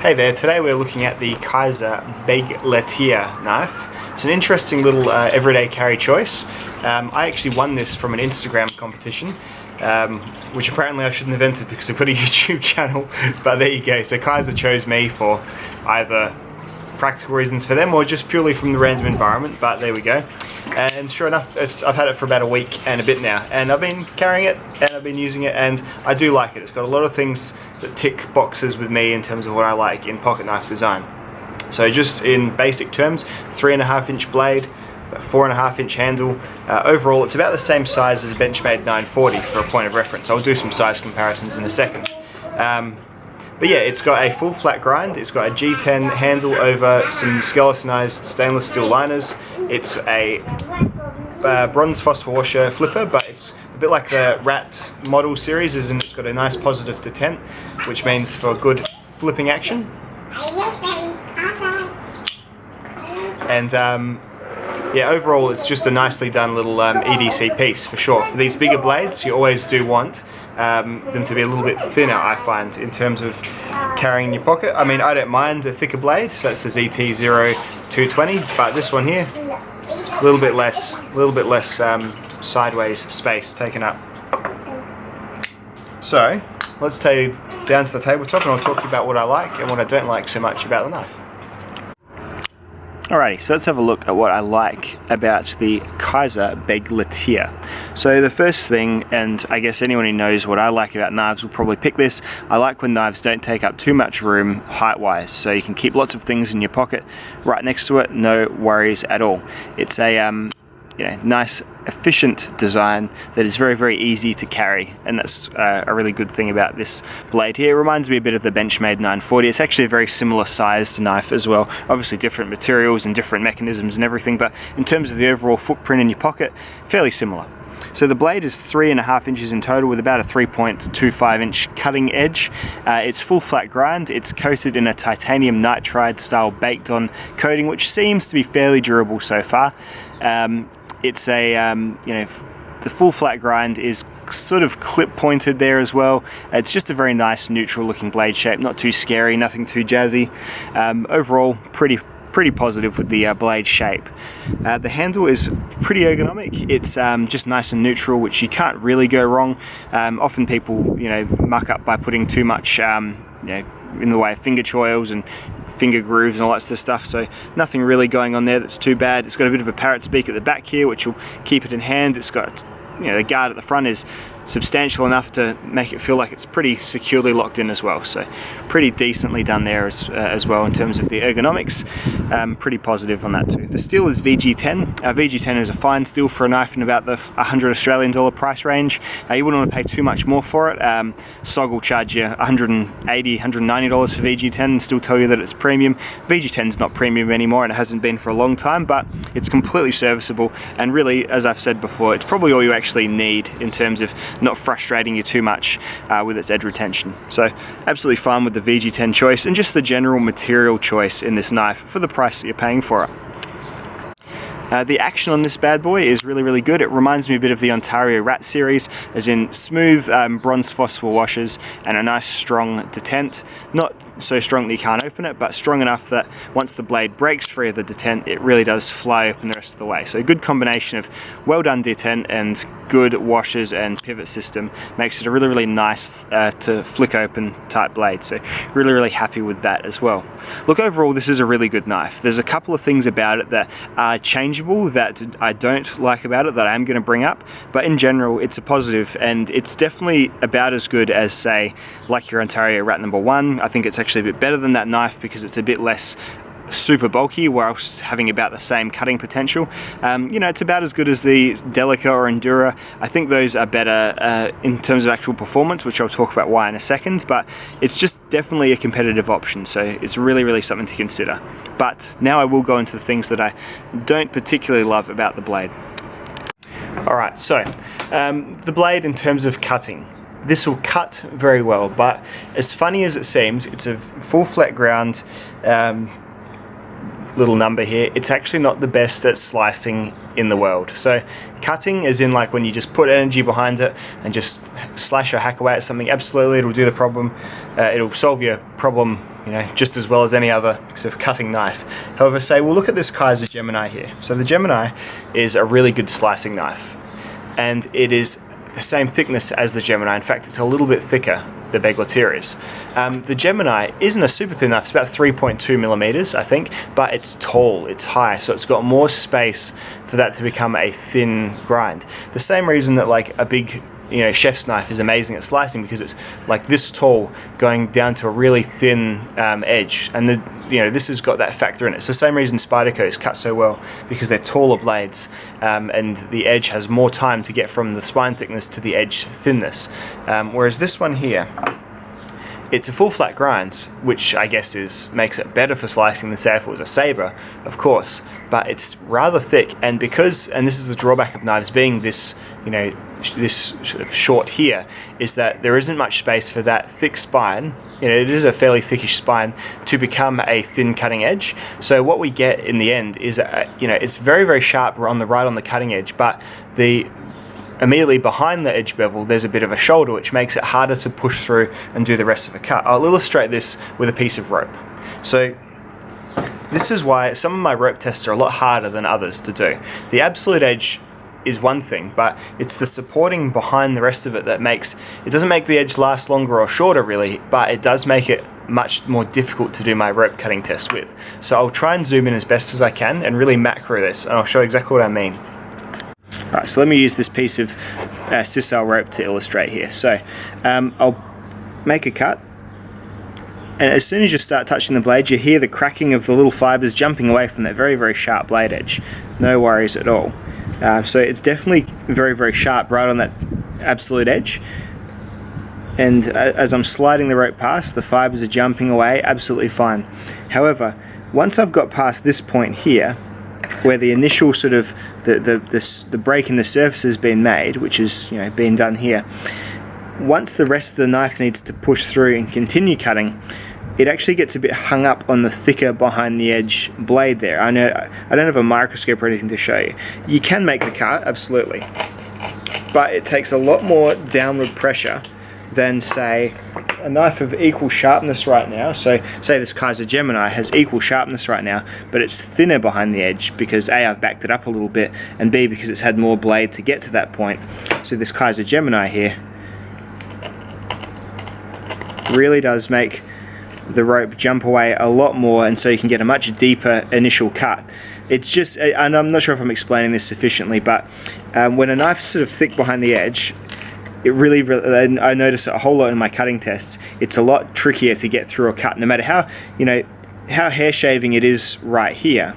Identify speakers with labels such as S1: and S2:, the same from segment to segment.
S1: Hey there, today we're looking at the Kizer Begleiter knife. It's an interesting little everyday carry choice. I actually won this from an Instagram competition, which apparently I shouldn't have entered because I've got a YouTube channel, but there you go. So Kizer chose me for either practical reasons for them or just purely from the random environment, but there we go. And sure enough, I've had it for about a week and a bit now, and I've been carrying it and I've been using it, and I do like it. It's got a lot of things that tick boxes with me in terms of what I like in pocket knife design. So just in basic terms, 3.5 inch blade, 4.5 inch handle. Overall, it's about the same size as a Benchmade 940 for a point of reference. I'll do some size comparisons in a second. But yeah, it's got a full flat grind, it's got a G10 handle over some skeletonized stainless steel liners. It's a bronze phosphor washer flipper, but it's a bit like the Rat model series, as in it's got a nice positive detent, which means for good flipping action. And yeah, overall it's just a nicely done little EDC piece for sure. For these bigger blades, you always do want them to be a little bit thinner, I find, in terms of carrying in your pocket. I mean, I don't mind a thicker blade, so that's the ZT-0220, but this one here, a little bit less sideways space taken up. So let's take you down to the tabletop and I'll talk to you about what I like and what I don't like so much about the knife. Alrighty, so let's have a look at what I like about the Kizer Begleiter. So the first thing, and I guess anyone who knows what I like about knives will probably pick this, I like when knives don't take up too much room height-wise, so you can keep lots of things in your pocket right next to it, no worries at all. It's a nice, efficient design that is very, very easy to carry, and that's a really good thing about this blade here. It reminds me a bit of the Benchmade 940. It's actually a very similar sized knife as well. Obviously different materials and different mechanisms and everything, but in terms of the overall footprint in your pocket, fairly similar. So the blade is 3.5 inches in total with about a 3.25 inch cutting edge. It's full flat grind. It's coated in a titanium nitride style baked on coating, which seems to be fairly durable so far. It's a, the full flat grind is sort of clip pointed there as well. It's just a very nice neutral looking blade shape, not too scary, nothing too jazzy. Overall, pretty positive with the blade shape. The handle is pretty ergonomic. It's just nice and neutral, which you can't really go wrong. Often people, muck up by putting too much, in the way of finger choils and finger grooves and all that sort of stuff, so nothing really going on there that's too bad. It's got a bit of a parrot's beak at the back here, which will keep it in hand. It's got, the guard at the front is substantial enough to make it feel like it's pretty securely locked in as well, so pretty decently done there as well in terms of the ergonomics. Pretty positive on that too. The steel is VG10. VG10 is a fine steel for a knife in about the $100 Australian price range. You wouldn't want to pay too much more for it. SOG will charge you $180, $190 for VG10 and still tell you that it's premium. VG10 is not premium anymore, and it hasn't been for a long time, but it's completely serviceable, and really, as I've said before, it's probably all you actually need in terms of not frustrating you too much with its edge retention. So absolutely fine with the VG10 choice and just the general material choice in this knife for the price that you're paying for it. The action on this bad boy is really, really good. It reminds me a bit of the Ontario Rat series, as in smooth bronze phosphor washers and a nice strong detent. Not so strong that you can't open it, but strong enough that once the blade breaks free of the detent, it really does fly open the rest of the way. So a good combination of well done detent and good washers and pivot system makes it a really, really nice to flick open type blade. So really, really happy with that as well. Look, overall, this is a really good knife. There's a couple of things about it that are changeable that I don't like about it that I am going to bring up, but in general it's a positive, and it's definitely about as good as, say, like your Ontario Rat number 1. I think it's actually a bit better than that knife because it's a bit less super bulky whilst having about the same cutting potential. It's about as good as the Delica or Endura. I think those are better in terms of actual performance, which I'll talk about why in a second, but it's just definitely a competitive option, so it's really, really something to consider. But now I will go into the things that I don't particularly love about the blade. Alright, so the blade in terms of cutting. This will cut very well, but as funny as it seems, it's a full flat ground little number here, it's actually not the best at slicing in the world. So cutting, as in like when you just put energy behind it and just slash or hack away at something, absolutely it'll do the problem. It'll solve your problem, just as well as any other sort of cutting knife. However, say we'll look at this Kizer Gemini here. So the Gemini is a really good slicing knife, and it is the same thickness as the Gemini. In fact, it's a little bit thicker, the Begleiter is. The Gemini isn't a super thin knife, it's about 3.2 millimeters, I think, but it's tall, it's high, so it's got more space for that to become a thin grind. The same reason that like a big chef's knife is amazing at slicing, because it's like this tall going down to a really thin edge, and this has got that factor in it. It's the same reason Spydercos cut so well, because they're taller blades, and the edge has more time to get from the spine thickness to the edge thinness, whereas this one here, it's a full flat grind, which I guess makes it better for slicing than say if it was a saber, of course, but it's rather thick, and this is the drawback of knives being this, this sort of short here, is that there isn't much space for that thick spine. It is a fairly thickish spine to become a thin cutting edge. So what we get in the end is, it's very, very sharp on the cutting edge, but immediately behind the edge bevel there's a bit of a shoulder, which makes it harder to push through and do the rest of a cut. I'll illustrate this with a piece of rope. So this is why some of my rope tests are a lot harder than others to do. The absolute edge is one thing, but it's the supporting behind the rest of it that doesn't make the edge last longer or shorter really, but it does make it much more difficult to do my rope cutting test with. So I'll try and zoom in as best as I can and really macro this, and I'll show exactly what I mean. Alright, so let me use this piece of sisal rope to illustrate here. So I'll make a cut, and as soon as you start touching the blade, you hear the cracking of the little fibers jumping away from that very, very sharp blade edge. No worries at all. So it's definitely very, very sharp right on that absolute edge, and as I'm sliding the rope past, the fibers are jumping away absolutely fine. However, once I've got past this point here, where the initial sort of the break in the surface has been made, which is being done here, once the rest of the knife needs to push through and continue cutting, it actually gets a bit hung up on the thicker behind the edge blade there. I know I don't have a microscope or anything to show you. You can make the cut, absolutely, but it takes a lot more downward pressure than say a knife of equal sharpness right now. So say this Kizer Gemini has equal sharpness right now, but it's thinner behind the edge because A, I've backed it up a little bit, and B, because it's had more blade to get to that point. So this Kizer Gemini here really does make the rope jump away a lot more, and so you can get a much deeper initial cut. It's just, and I'm not sure if I'm explaining this sufficiently, but when a knife's sort of thick behind the edge, it really, I notice it a whole lot in my cutting tests, it's a lot trickier to get through a cut, no matter how, how hair shaving it is right here.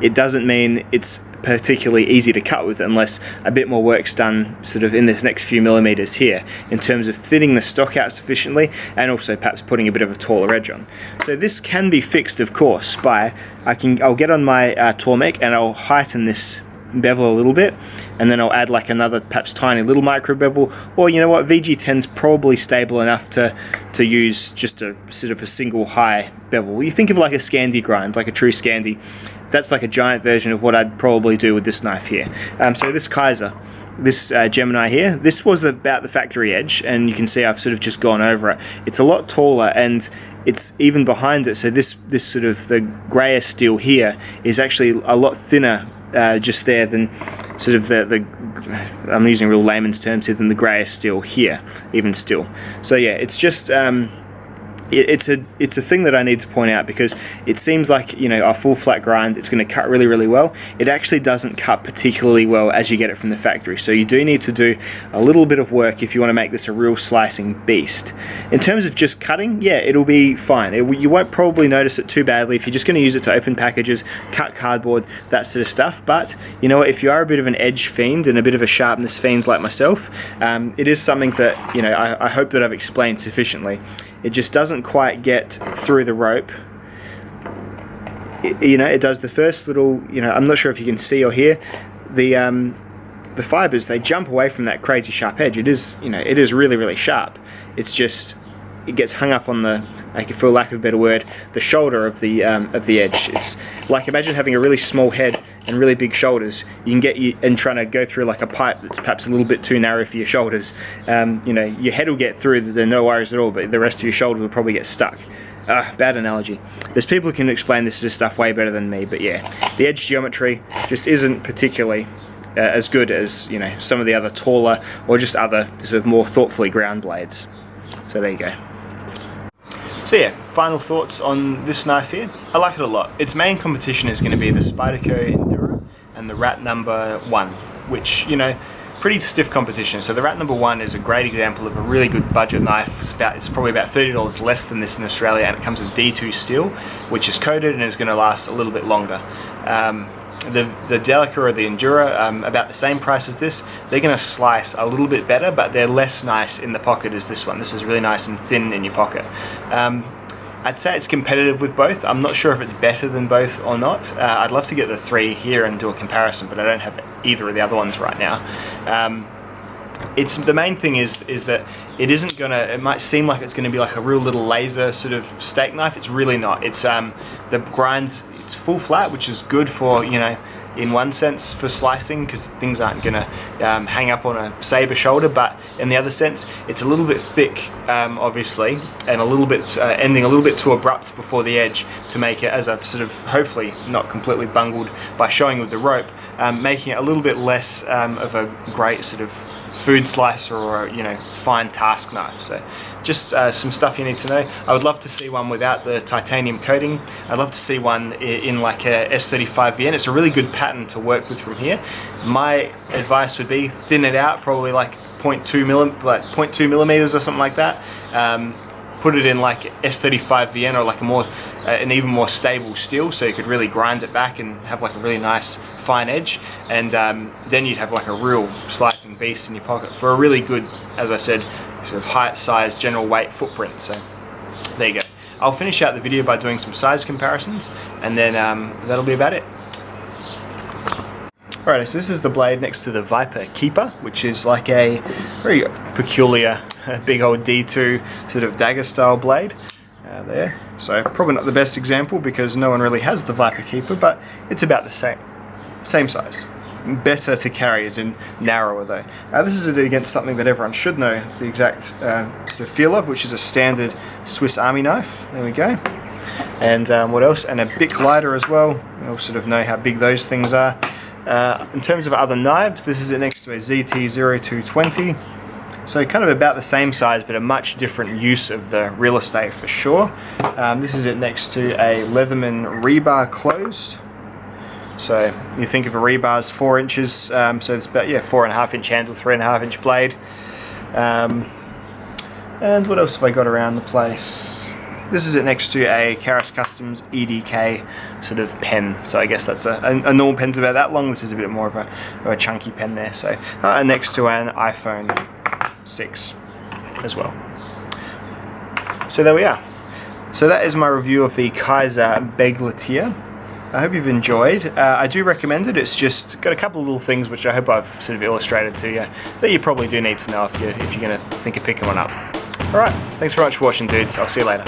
S1: It doesn't mean it's particularly easy to cut with unless a bit more work's done sort of in this next few millimeters here in terms of thinning the stock out sufficiently, and also perhaps putting a bit of a taller edge on. So this can be fixed, of course, by I'll get on my Tormek and I'll heighten this bevel a little bit, and then I'll add like another perhaps tiny little micro bevel, or you know what, VG10's probably stable enough to use just a sort of a single high bevel. You think of like a Scandi grind, like a true Scandi. That's like a giant version of what I'd probably do with this knife here. So this Kizer, this Gemini here, this was about the factory edge, and you can see I've sort of just gone over it. It's a lot taller, and it's even behind it, so this sort of the grayer steel here is actually a lot thinner just there than sort of the I'm using real layman's terms here, than the grayer steel here, even still. So yeah, it's just it's a thing that I need to point out, because it seems like a full flat grind, it's going to cut really, really well. It actually doesn't cut particularly well as you get it from the factory, so you do need to do a little bit of work if you want to make this a real slicing beast. In terms of just cutting, yeah, it'll be fine. You won't probably notice it too badly if you're just going to use it to open packages, cut cardboard, that sort of stuff. But you know what, if you are a bit of an edge fiend and a bit of a sharpness fiend like myself, it is something that I hope that I've explained sufficiently. It just doesn't quite get through the rope. It does the first little, I'm not sure if you can see or hear, the fibers, they jump away from that crazy sharp edge. It is, it is really, really sharp. It's just, it gets hung up on the, like, for lack of a better word, the shoulder of the edge. It's like, imagine having a really small head and really big shoulders. You can get you and trying to go through like a pipe that's perhaps a little bit too narrow for your shoulders. You know, your head will get through, there are no worries at all, but the rest of your shoulders will probably get stuck. Bad analogy. There's people who can explain this stuff way better than me, but yeah, the edge geometry just isn't particularly as good as, you know, some of the other taller or just other sort of more thoughtfully ground blades. So there you go. So yeah, final thoughts on this knife here. I like it a lot. Its main competition is going to be the Spyderco Enduro and the Rat number 1, which, you know, pretty stiff competition. So the Rat number 1 is a great example of a really good budget knife. It's probably about $30 less than this in Australia, and it comes with D2 steel, which is coated and is going to last a little bit longer. The Delica or the Endura, about the same price as this. They're going to slice a little bit better, but they're less nice in the pocket as this one. This is really nice and thin in your pocket. I'd say it's competitive with both. I'm not sure if it's better than both or not. I'd love to get the 3 here and do a comparison, but I don't have either of the other ones right now. It's the main thing is that it isn't gonna. It might seem like it's gonna be like a real little laser sort of steak knife. It's really not. It's the grinds. It's full flat, which is good for, you know, in one sense for slicing, because things aren't gonna hang up on a saber shoulder. But in the other sense, it's a little bit thick, obviously, and a little bit ending a little bit too abrupt before the edge to make it, as I've sort of hopefully not completely bungled by showing with the rope, making it a little bit less of a great sort of food slicer or, you know, fine task knife. So just some stuff you need to know. I would love to see one without the titanium coating. I'd love to see one in like a S35 VN. It's a really good pattern to work with from here. My advice would be thin it out, probably like 0.2 millimeters or something like that. Put it in like S35 VN or like a more, an even more stable steel, so you could really grind it back and have like a really nice fine edge, and then you'd have like a real slicing beast in your pocket for a really good, as I said, sort of height, size, general weight footprint. So there you go. I'll finish out the video by doing some size comparisons, and then that'll be about it. Alright, so this is the blade next to the Viper Keeper, which is like a very peculiar big old D2 sort of dagger style blade there. So probably not the best example because no one really has the Viper Keeper, but it's about the same size. Better to carry, as in narrower though. This is against something that everyone should know the exact sort of feel of, which is a standard Swiss Army knife. There we go. And what else? And a Begleiter as well. You'll sort of know how big those things are. In terms of other knives, this is it next to a ZT-0220. So kind of about the same size, but a much different use of the real estate for sure. This is it next to a Leatherman rebar closed. So you think of a rebar as 4 inches, so it's about 4.5 inch handle, 3.5 inch blade. And what else have I got around the place? This is it next to a Karas Customs EDK sort of pen. So I guess that's a normal pen's about that long. This is a bit more of a chunky pen there. So next to an iPhone 6 as well. So there we are. So that is my review of the Kizer Begleiter. I hope you've enjoyed. I do recommend it. It's just got a couple of little things which I hope I've sort of illustrated to you that you probably do need to know if you're going to think of picking one up. Alright, thanks very much for watching, dudes. I'll see you later.